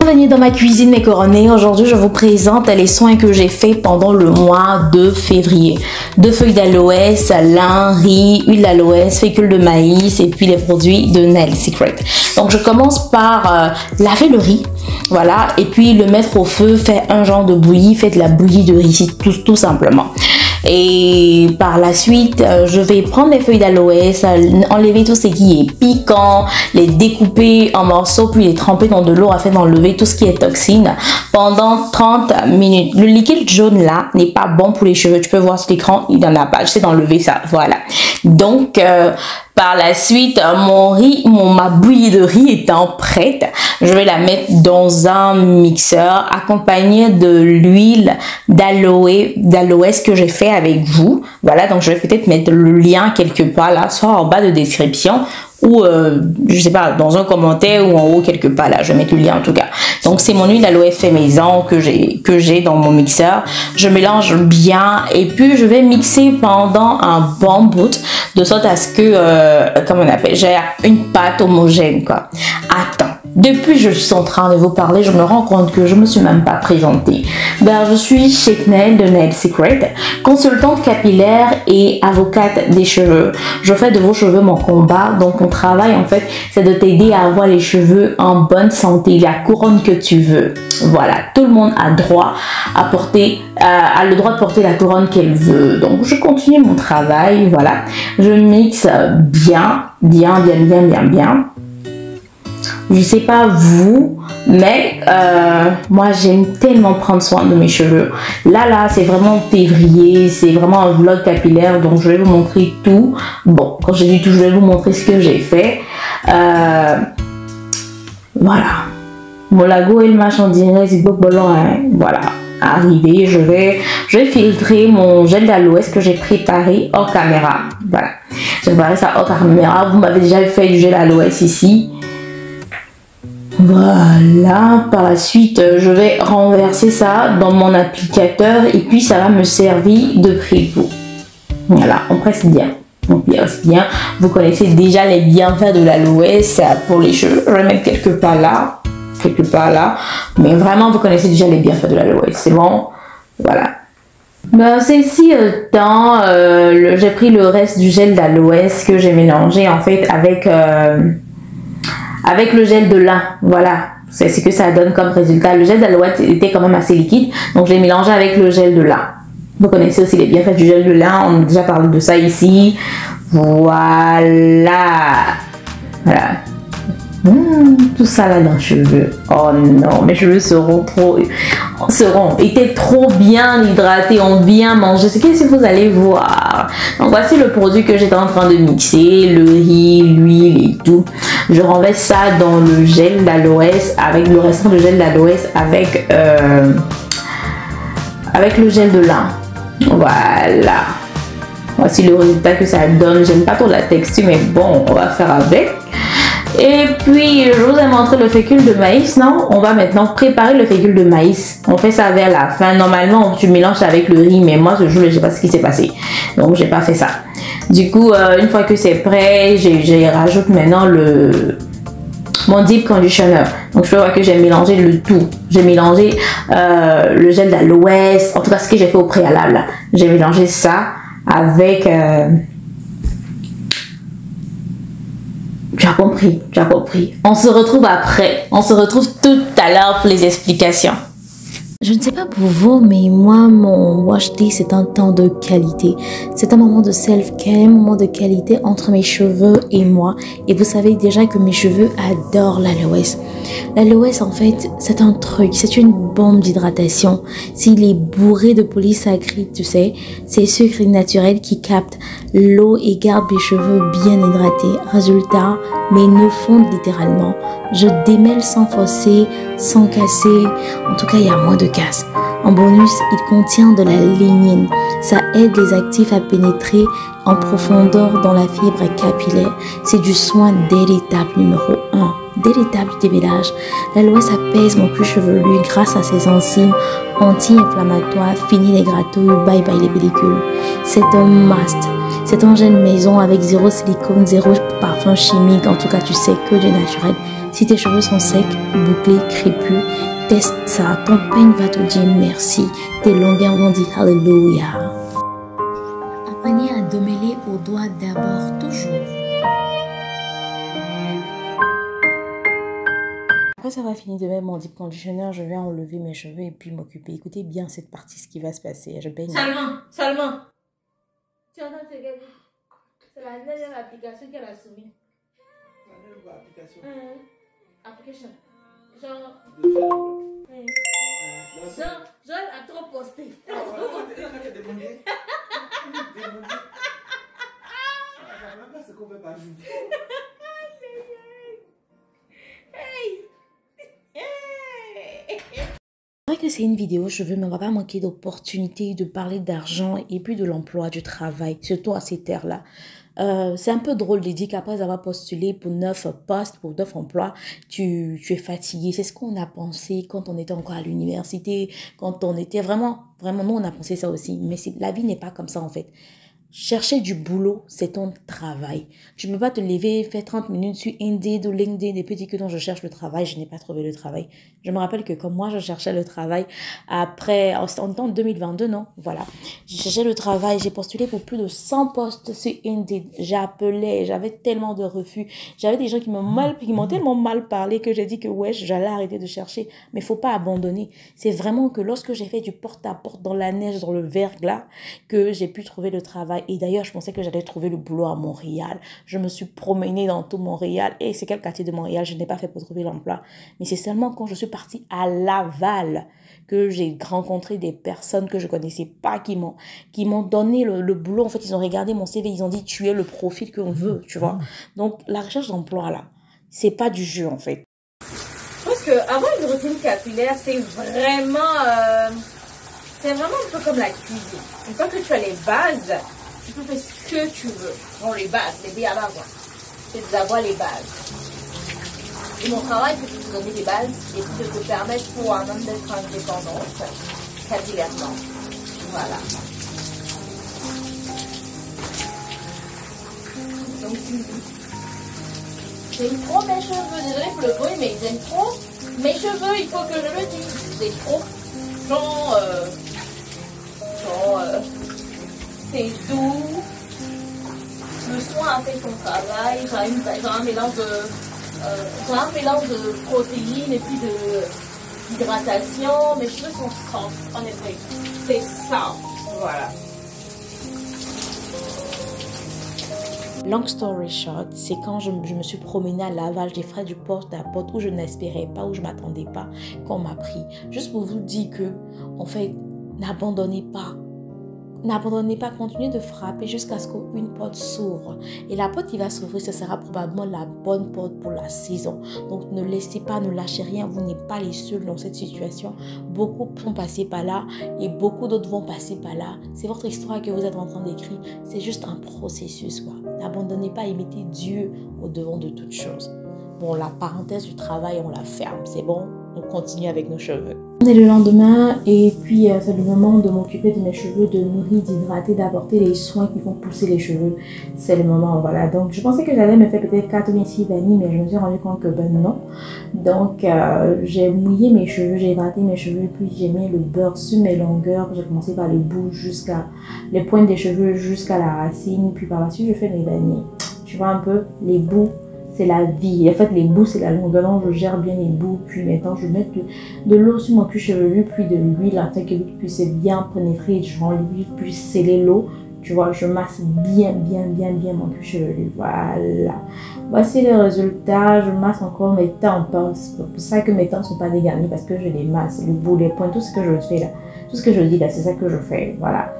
Bienvenue dans ma cuisine mes coronets. Aujourd'hui je vous présente les soins que j'ai fait pendant le mois de février. 2 feuilles d'aloès, lin, riz, huile d'aloès, fécule de maïs et puis les produits de Nail Secret. Donc je commence par laver le riz, voilà, et puis le mettre au feu, faire un genre de bouillie, faites la bouillie de riz tout simplement. Et par la suite, je vais prendre les feuilles d'aloès, enlever tout ce qui est piquant, les découper en morceaux, puis les tremper dans de l'eau afin d'enlever tout ce qui est toxine pendant 30 minutes. Le liquide jaune là n'est pas bon pour les cheveux. Tu peux voir sur l'écran, il n'en a pas. J'essaie d'enlever ça, voilà. Donc, par la suite, ma bouillie de riz étant prête, je vais la mettre dans un mixeur accompagné de l'huile d'aloès que j'ai fait avec vous. Voilà, donc je vais peut-être mettre le lien quelque part là, soit en bas de description ou je sais pas, dans un commentaire ou en haut quelque part là, je vais mettre le lien en tout cas. Donc c'est mon huile d'aloès fait maison que j'ai dans mon mixeur. Je mélange bien et puis je vais mixer pendant un bon bout de sorte à ce que comment on appelle, j'ai une pâte homogène quoi. Attends. Depuis je suis en train de vous parler, je me rends compte que je me suis même pas présentée. Ben, je suis Sheikh Nail de Nail Secret, consultante capillaire et avocate des cheveux. Je fais de vos cheveux mon combat, donc mon travail en fait c'est de t'aider à avoir les cheveux en bonne santé, la couronne que tu veux. Voilà, tout le monde a droit à porter, a le droit de porter la couronne qu'elle veut. Donc je continue mon travail, voilà. Je mixe bien. Je sais pas vous, mais moi j'aime tellement prendre soin de mes cheveux. Là c'est vraiment février, c'est vraiment un vlog capillaire, donc je vais vous montrer tout. Bon, quand je dis tout, je vais vous montrer ce que j'ai fait. Voilà. Mon lago et le machin dirait c'est beaucoup hein. Voilà. Arrivé, je vais filtrer mon gel d'aloès que j'ai préparé hors caméra. Voilà. J'ai préparé ça hors caméra. Vous m'avez déjà fait du gel d'aloès ici. Voilà, par la suite je vais renverser ça dans mon applicateur et puis ça va me servir de prépo. Voilà, on presse bien. On presse bien. Vous connaissez déjà les bienfaits de l'aloès pour les cheveux. Je vais mettre quelque part là, mais vraiment vous connaissez déjà les bienfaits de l'aloès. C'est bon, voilà. Ben, ceci étant, j'ai pris le reste du gel d'aloès que j'ai mélangé en fait avec le gel de lin, voilà, c'est ce que ça donne comme résultat. Le gel d'aloès était quand même assez liquide, donc je l'ai mélangé avec le gel de lin. Vous connaissez aussi les bienfaits du gel de lin, on a déjà parlé de ça ici. Voilà. Tout ça là dans les cheveux. Oh non, mes cheveux étaient trop bien hydratés, ont bien mangé. C'est qu'est-ce que vous allez voir. Donc voici le produit que j'étais en train de mixer, le riz, l'huile et tout. Je renverse ça dans le gel d'aloès avec le restant de gel d'aloès avec le gel de lin. Voilà. Voici le résultat que ça donne. J'aime pas trop la texture, mais bon, on va faire avec. Et puis, je vous ai montré le fécule de maïs, non? On va maintenant préparer le fécule de maïs. On fait ça vers la fin. Normalement, tu mélanges avec le riz, mais moi, ce jour-là, je sais pas ce qui s'est passé. Donc, j'ai pas fait ça. Du coup, une fois que c'est prêt, je rajoute maintenant mon deep conditioner. Donc, je peux voir que j'ai mélangé le tout. J'ai mélangé le gel d'aloès. En tout cas, ce que j'ai fait au préalable. J'ai mélangé ça avec... Tu as compris. On se retrouve après. On se retrouve tout à l'heure pour les explications. Je ne sais pas pour vous, mais moi, mon wash day, c'est un temps de qualité. C'est un moment de self-care, un moment de qualité entre mes cheveux et moi. Et vous savez déjà que mes cheveux adorent l'aloès. L'aloès, en fait, c'est un truc, c'est une bombe d'hydratation. S'il est bourré de polysaccharides, tu sais, c'est sucre naturel qui capte l'eau et garde mes cheveux bien hydratés. Résultat, mes nœuds fondent littéralement. Je démêle sans forcer, sans casser. En tout cas, il y a moins de casse. En bonus, il contient de la lignine. Ça aide les actifs à pénétrer en profondeur dans la fibre capillaire. C'est du soin dès l'étape numéro 1. Dès l'étape du débellage, l'aloès apaise mon cuir chevelu grâce à ses enzymes anti-inflammatoires. Fini les gratouilles, bye bye les pellicules. C'est un must. C'est un gel maison avec zéro silicone, zéro parfum chimique. En tout cas, tu sais que du naturel. Si tes cheveux sont secs, bouclés, crépus, teste ça. Ton peigne va te dire merci. Tes longueurs vont dire Alléluia. Apprenez à démêler au doigt d'abord, toujours. Après ça va finir de mettre mon deep conditioner, je vais enlever mes cheveux et puis m'occuper. Écoutez bien cette partie, ce qui va se passer. Je baigne. Seulement. Tu entends te regarder. C'est la dernière application qu'elle a soumise. La dernière application. Application. Genre. Genre a trop posté. Démonier. C'est qu'on fait pas vite. C'est vrai que c'est une vidéo cheveux, mais on va pas manquer d'opportunités de parler d'argent et puis de l'emploi, du travail, surtout à ces terres-là. C'est un peu drôle de dire qu'après avoir postulé pour 9 postes, pour 9 emplois, tu es fatigué. C'est ce qu'on a pensé quand on était encore à l'université, quand on était vraiment, nous on a pensé ça aussi. Mais la vie n'est pas comme ça en fait. Chercher du boulot, c'est ton travail. Tu ne peux pas te lever, faire 30 minutes sur Indeed ou LinkedIn et puis dire que non, je cherche le travail, je n'ai pas trouvé le travail. Je me rappelle que comme moi, je cherchais le travail après, en 2022, non, voilà. Je cherchais le travail, j'ai postulé pour plus de 100 postes sur Indeed. J'appelais, j'avais tellement de refus. J'avais des gens qui m'ont tellement mal parlé que j'ai dit que ouais, j'allais arrêter de chercher. Mais il ne faut pas abandonner. C'est vraiment que lorsque j'ai fait du porte-à-porte dans la neige, dans le verglas, que j'ai pu trouver le travail. Et d'ailleurs, je pensais que j'allais trouver le boulot à Montréal. Je me suis promenée dans tout Montréal. Et c'est quel quartier de Montréal? Je n'ai pas fait pour trouver l'emploi. Mais c'est seulement quand je suis partie à Laval que j'ai rencontré des personnes que je connaissais pas qui m'ont donné le boulot. En fait, ils ont regardé mon CV. Ils ont dit, tu es le profil qu'on veut, tu vois. Donc, la recherche d'emploi, là, c'est pas du jeu, en fait. Je pense qu'avoir une routine capillaire, c'est vraiment un peu comme la cuisine. Une fois que tu as les bases, tu peux faire ce que tu veux. Bon, les bases, les béabas, quoi. C'est d'avoir les bases. Et mon travail, c'est de te donner les bases et de te permettre toi-même d'être indépendante capillairement. Voilà. Donc, j'aime trop mes cheveux. Désolée pour le bruit, mais j'aime trop mes cheveux. Il faut que je le dise. C'est trop. C'est doux. Le soin a fait son travail. J'ai un mélange de protéines et puis d'hydratation. Mes cheveux sont soft, en effet. C'est ça. Voilà. Long story short, c'est quand je me suis promenée à Laval, j'ai fait du porte-à-porte où je n'espérais pas, où je ne m'attendais pas qu'on m'a pris. Juste pour vous dire que, en fait, n'abandonnez pas. N'abandonnez pas, continuez de frapper jusqu'à ce qu'une porte s'ouvre. Et la porte qui va s'ouvrir, ce sera probablement la bonne porte pour la saison. Donc ne laissez pas, ne lâchez rien. Vous n'êtes pas les seuls dans cette situation. Beaucoup sont passés par là et beaucoup d'autres vont passer par là. C'est votre histoire que vous êtes en train d'écrire. C'est juste un processus, quoi. N'abandonnez pas et mettez Dieu au devant de toutes choses. Bon, la parenthèse du travail, on la ferme. C'est bon, on continue avec nos cheveux. On est le lendemain et puis c'est le moment de m'occuper de mes cheveux, de nourrir, d'hydrater, d'apporter les soins qui vont pousser les cheveux. C'est le moment, voilà. Donc je pensais que j'allais me faire peut-être 4 ou 6 vanilles, mais je me suis rendu compte que ben non. Donc j'ai mouillé mes cheveux, j'ai hydraté mes cheveux, puis j'ai mis le beurre sur mes longueurs. J'ai commencé par les bouts jusqu'à les pointes des cheveux jusqu'à la racine, puis par la suite je fais mes vanilles. Tu vois un peu les bouts. C'est la vie. En fait, les bouts, c'est la longueur. Donc, je gère bien les bouts. Puis maintenant, je mets de l'eau sur mon cuir chevelu, puis de l'huile afin que l'huile puisse bien pénétrer. L'huile puisse sceller l'eau. Tu vois, je masse bien mon cuir chevelu. Voilà. Voici le résultat. Je masse encore mes tempes. C'est pour ça que mes tempes ne sont pas dégarnies parce que je les masse. Le bout, les points, tout ce que je fais là. Tout ce que je dis là, c'est ça que je fais. Voilà.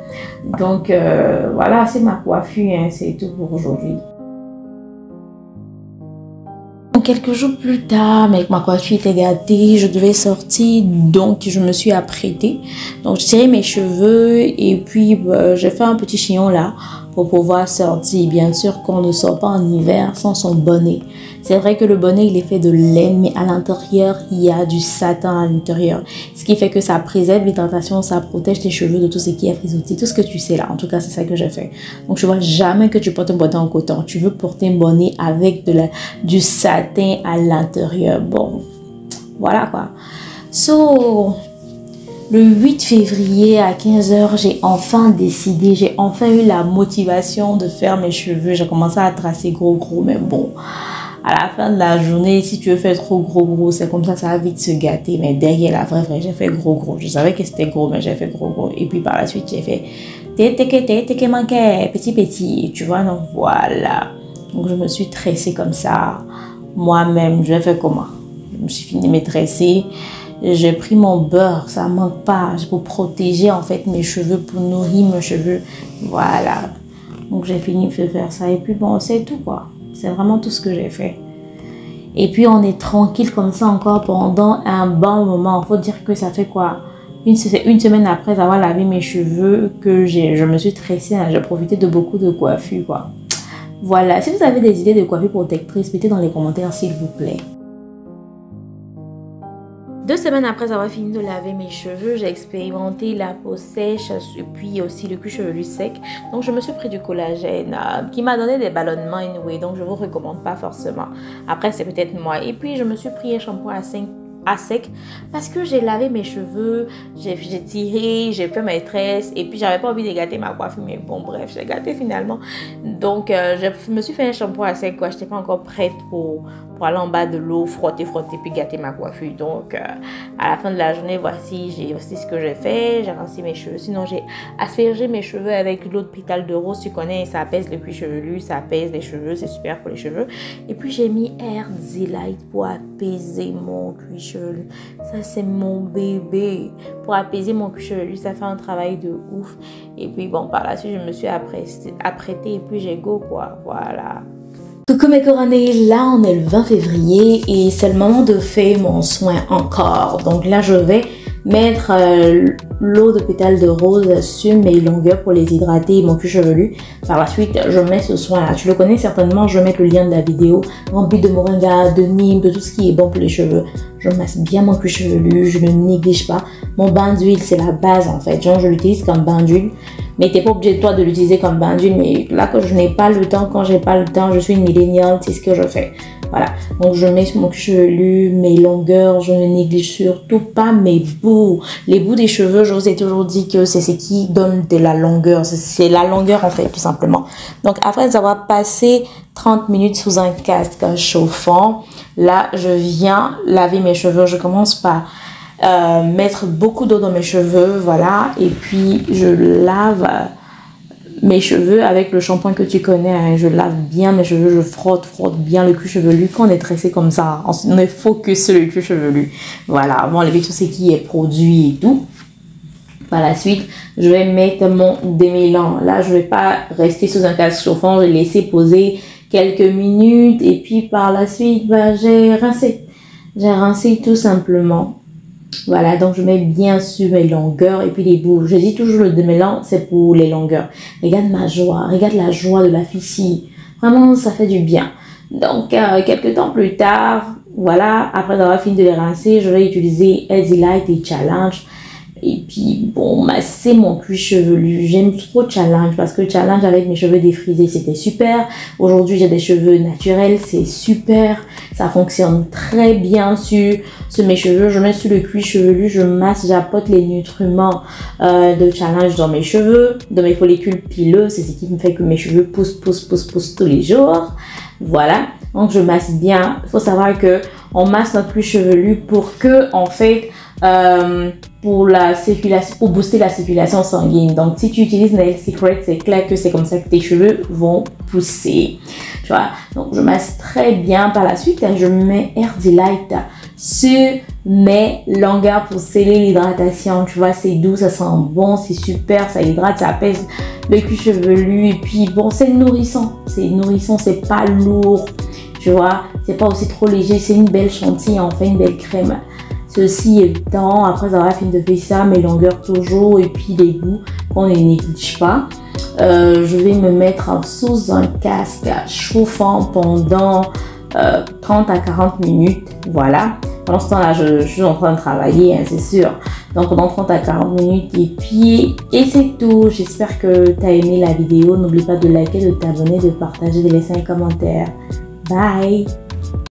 Donc, voilà, c'est ma coiffure. Hein, c'est tout pour aujourd'hui. Quelques jours plus tard, mais ma coiffure était gâtée, je devais sortir, donc je me suis apprêtée. Donc j'ai tiré mes cheveux et puis j'ai fait un petit chignon là pour pouvoir sortir. Bien sûr qu'on ne sort pas en hiver sans son bonnet. C'est vrai que le bonnet, il est fait de laine, mais à l'intérieur, il y a du satin à l'intérieur. Ce qui fait que ça préserve l'hydratation, ça protège tes cheveux de tout ce qui est frisotté, tout ce que tu sais là. En tout cas, c'est ça que j'ai fait. Donc, je vois jamais que tu portes un bonnet en coton. Tu veux porter un bonnet avec du satin à l'intérieur. Bon, voilà quoi. So, le 8 février à 15 h, j'ai enfin décidé, j'ai enfin eu la motivation de faire mes cheveux. J'ai commencé à tracer gros, mais bon, à la fin de la journée, si tu veux faire trop gros, c'est comme ça va vite se gâter. Mais derrière la vraie, j'ai fait gros. Je savais que c'était gros, mais j'ai fait gros. Et puis par la suite, j'ai fait petit, tu vois, donc voilà. Donc je me suis tressée comme ça, moi-même. Je vais faire comment? Je me suis fini de me tresser. J'ai pris mon beurre, ça manque pas, pour protéger en fait mes cheveux, pour nourrir mes cheveux. Voilà. Donc j'ai fini de faire ça. Et puis bon, c'est tout quoi. C'est vraiment tout ce que j'ai fait. Et puis on est tranquille comme ça encore pendant un bon moment. Il faut dire que ça fait quoi? Une semaine après avoir lavé mes cheveux que je me suis tressée. J'ai profité de beaucoup de coiffure quoi. Voilà. Si vous avez des idées de coiffure protectrice, mettez dans les commentaires s'il vous plaît. 2 semaines après avoir fini de laver mes cheveux, j'ai expérimenté la peau sèche et puis aussi le cuir chevelu sec. Donc je me suis pris du collagène qui m'a donné des ballonnements anyway, donc je vous recommande pas forcément. Après c'est peut-être moi. Et puis je me suis pris un shampoing à sec parce que j'ai lavé mes cheveux, j'ai tiré, j'ai fait mes tresses et puis j'avais pas envie de gâter ma coiffure, mais bon bref, j'ai gâté finalement. Donc je me suis fait un shampoing à sec quoi, j'étais pas encore prête pour aller en bas de l'eau, frotter puis gâter ma coiffure. Donc à la fin de la journée, voici ce que j'ai fait, j'ai rincé mes cheveux. Sinon j'ai aspergé mes cheveux avec l'eau de pétale de rose, tu connais, ça apaise le cuir chevelu, ça apaise les cheveux, c'est super pour les cheveux. Et puis j'ai mis Air Delight pour apaiser mon cuir chevelu. Ça c'est mon bébé. Pour apaiser mon cuir chevelu, ça fait un travail de ouf. Et puis bon, par la suite je me suis apprêtée et puis j'ai go quoi, voilà. Coucou mes coronets, là on est le 20 février et c'est le moment de faire mon soin encore. Donc là je vais mettre l'eau de pétale de rose sur mes longueurs pour les hydrater et mon cuir chevelu. Par la suite je mets ce soin là, tu le connais certainement, je vais mettre le lien de la vidéo, rempli de moringa, de neem, de tout ce qui est bon pour les cheveux. Je masse bien mon cuir chevelu, je ne néglige pas. Mon bain d'huile c'est la base en fait, genre je l'utilise comme bain d'huile. Mais t'es pas obligé de toi de l'utiliser comme bain d'huile. Mais là que je n'ai pas le temps, quand j'ai pas le temps, je suis une milléniale, c'est ce que je fais. Voilà. Donc je mets mon chevelu, mes longueurs, je ne néglige surtout pas mes bouts. Les bouts des cheveux, je vous ai toujours dit que c'est ce qui donne de la longueur. C'est la longueur en fait, tout simplement. Donc après avoir passé 30 minutes sous un casque chauffant, là je viens laver mes cheveux. Je commence par mettre beaucoup d'eau dans mes cheveux, voilà, et puis je lave mes cheveux avec le shampoing que tu connais, hein. Je lave bien mes cheveux, je frotte bien le cuir chevelu. Quand on est tressé comme ça, on est focus sur le cuir chevelu, voilà, avant enlever tout ce qui est produit et tout. Par la suite, je vais mettre mon démêlant. Là, je vais pas rester sous un casque chauffant, je vais laisser poser quelques minutes et puis par la suite, bah, j'ai rincé tout simplement. Voilà, donc je mets bien sur mes longueurs et puis les bouts. Je dis toujours le démêlant, c'est pour les longueurs. Regarde ma joie, regarde la joie de la fille. Vraiment, ça fait du bien. Donc, quelques temps plus tard, voilà, après avoir fini de les rincer, je vais utiliser Easy Light et Challenge. Et puis, bon, masser mon cuir chevelu. J'aime trop Challenge parce que Challenge avec mes cheveux défrisés, c'était super. Aujourd'hui, j'ai des cheveux naturels, c'est super. Ça fonctionne très bien sur mes cheveux. Je mets sur le cuir chevelu, je masse, j'apporte les nutriments de Challenge dans mes cheveux, dans mes follicules pileux. C'est ce qui me fait que mes cheveux poussent tous les jours. Voilà, donc je masse bien. Il faut savoir que on masse notre cuir chevelu pour que, en fait, pour la circulation, pour booster la circulation sanguine. Donc si tu utilises Nail Secret, c'est clair que c'est comme ça que tes cheveux vont pousser, tu vois. Donc je masse très bien. Par la suite, je mets Air Delight sur mes longueurs pour sceller l'hydratation, tu vois. C'est doux, ça sent bon, c'est super, ça hydrate, ça apaise le cuir chevelu. Et puis bon, c'est nourrissant, c'est pas lourd, tu vois, c'est pas aussi trop léger, c'est une belle chantilly, en fait, une belle crème. Ceci étant, après avoir fini de faire ça, mes longueurs toujours et puis les bouts qu'on ne néglige pas. je vais me mettre sous un casque chauffant pendant 30 à 40 minutes. Voilà. Pendant ce temps-là, je suis en train de travailler, hein, c'est sûr. Donc, pendant 30 à 40 minutes. Et c'est tout. J'espère que tu as aimé la vidéo. N'oublie pas de liker, de t'abonner, de partager, de laisser un commentaire. Bye!